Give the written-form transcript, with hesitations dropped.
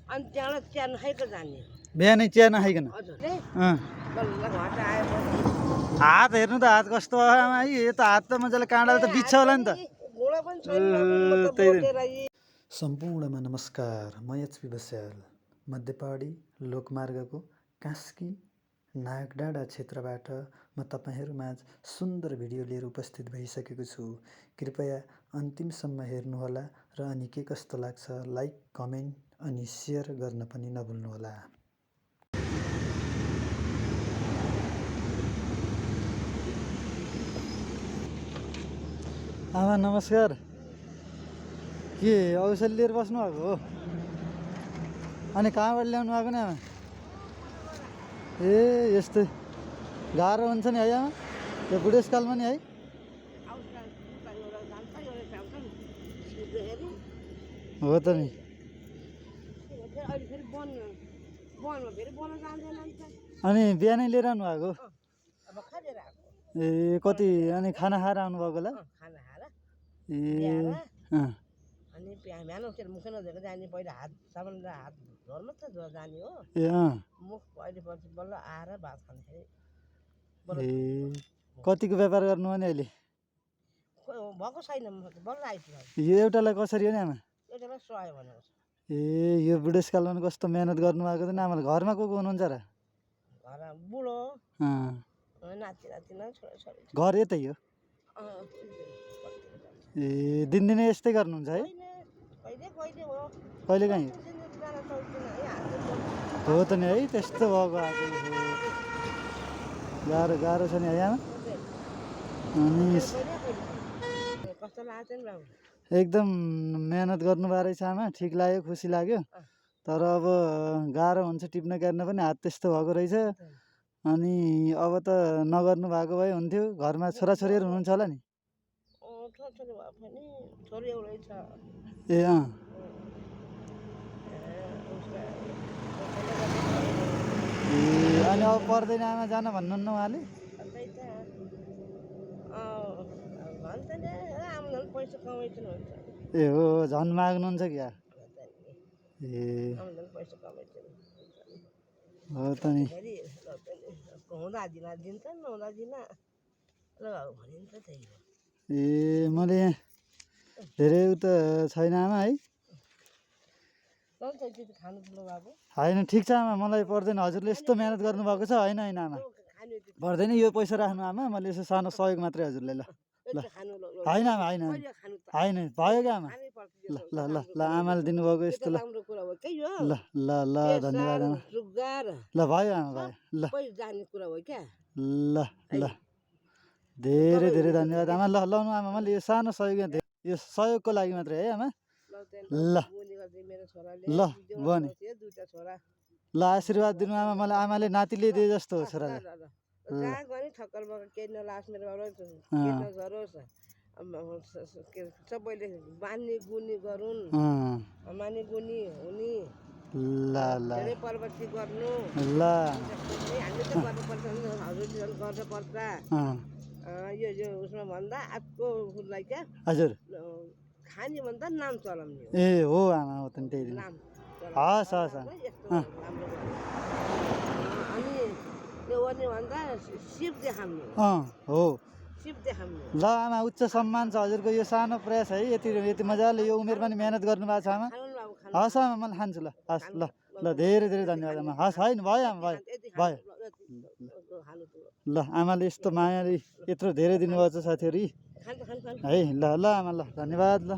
अनि त्यहाँबाट चिया नखाइकन जाने बिहानै चिया नखाइकन हजुर अँ बल्ल घाटा आएपछि हात हेर्नु त हात कस्तो भयो आमा है यो त हात त मजाले काँडाले त बित्छ होला नि त घोडा पनि छैन म त बोकेर सम्पूर्णमा नमस्कार म एचपी बस्याल मध्य पहाडी लोकमार्गको कास्की नागडाँडा क्षेत्रबाट म तपाईँहरूमाझ सुन्दर भिडियो लिएर उपस्थित भइसकेको छु। कृपया अन्तिमसम्म हेर्नुहोला र अनि के कस्तो लाग्छ लाइक कमेन्ट अनि सेयर गर्न पनि नभुल्नुहोला। आमा नमस्कार। के औषधि लिएर बस्नु भएको हो? अनि कहाँबाट ल्याउनु भएको नि आमा? ए यस्तै गाह्रो हुन्छ नि है आमा यो बुढेसकालमा नि है? हो त नि। अनि बिहानै लिएर आउनु भएको? ए कति अनि खाना खाएर आउनु भएको होला? ए अँ अनि बिहान उठेर मुख नधोएर जाने पहिला हात साबुन हात धोएर मात्रै जाने हो। ए अँ मुख अहिले पछि बल्ल आएर भात खान्थे। ए कतिको व्यापार गर्नु भने अहिले? भएको छैन बल्ल आइपुग्यो। यो एउटालाई कसरी हो नि आमा? एउटालाई 100 भनेको छ। ए यो बुढेसकालमा कस्तो मेहनत गर्नुभएको त नि आमाले। घरमा को हुनुहुन्छ र? घर बुढो नाति नातिना छोराछोरी घर यतै हो? ए दिनदिनै यस्तै गर्नुहुन्छ है? कहिले काहीँ हो त नि है त्यस्तो भएको आएको गाह्रो गाह्रो छ नि है आमा? अनि कस्तो लाग्छ नि बाबु? एकदम मेहनत गर्नुभएको रहेछ आमा, ठिक लाग्यो, खुसी लाग्यो। तर अब गाह्रो हुन्छ टिप्न क्यार्न पनि, हात त्यस्तो भएको रहेछ। अनि अब त नगर्नु भएको भए हुन्थ्यो। घरमा छोराछोरीहरू हुनुहुन्छ होला नि? छोरी भए पनि छोरी एउटै छ। ए अँ ए अनि अब पर्दैन आमा जान भन्नुहुन्न उहाँले? पैसा कमाइदिनु हुन्छ। ए हो झन् माग्नुहुन्छ क्या? ए पैसा कमाइदिनु हो त नि। हुँदा दिना दिन्छ नहुँदा दिना भनिन्छ त्यही हो। ए मैले यहाँ धेरै उ त छैन आमा है? होइन ठिक छ आमा, मलाई पर्दैन। हजुरले यस्तो मेहनत गर्नुभएको छ। होइन होइन आमा पर्दैन, यो पैसा राख्नु आमा, मैले यसो सानो सहयोग मात्रै हजुरलाई। ल ल होइन आमा होइन होइन भयो क्या आमा? ल ल ल ल आमाले दिनुभएको यस्तो। ल ल ल ल धन्यवाद आमा। ल भयो आमा भयो। ल ल ल धेरै धेरै धन्यवाद आमा। ल लाउनु आमा, मैले यो सानो सहयोग यो सहयोगको लागि मात्रै है आमा। ल ल बने ल आशीर्वाद दिनु आमा मलाई। आमाले नातिले दिए जस्तो हो छोरालाई। सबैले बानी गुनी गरून्, मानी गुनी हुने। ल ल धेरै प्रगति गर्नु। ल हामी त गर्नुपर्छ, हजुरले गर्नुपर्छ। यो उसमा भन्दा आजको उसलाई क्या हजुर खाने भन्दा नाम चलाउने हो। ए हो आमा हो त नि त्यही दिन। हस् हस् अनि यो गर्ने भन्दा सिप देखाउने हो। सिप देखाउने ल आमा उच्च सम्मान छ हजुरको यो सानो प्रयास है। यति मजाले यो उमेरमा पनि मेहनत गर्नुभएको छ आमा। हस् आमा मैले खान्छु। ल हस् ल ल धेरै धेरै धन्यवाद आमा। हस् होइन भयो आमा भयो भयो। ल आमाले यस्तो मायाले यत्रो धेरै दिनुभएको छ साथीहरू है। ल ल आमा ल धन्यवाद। ल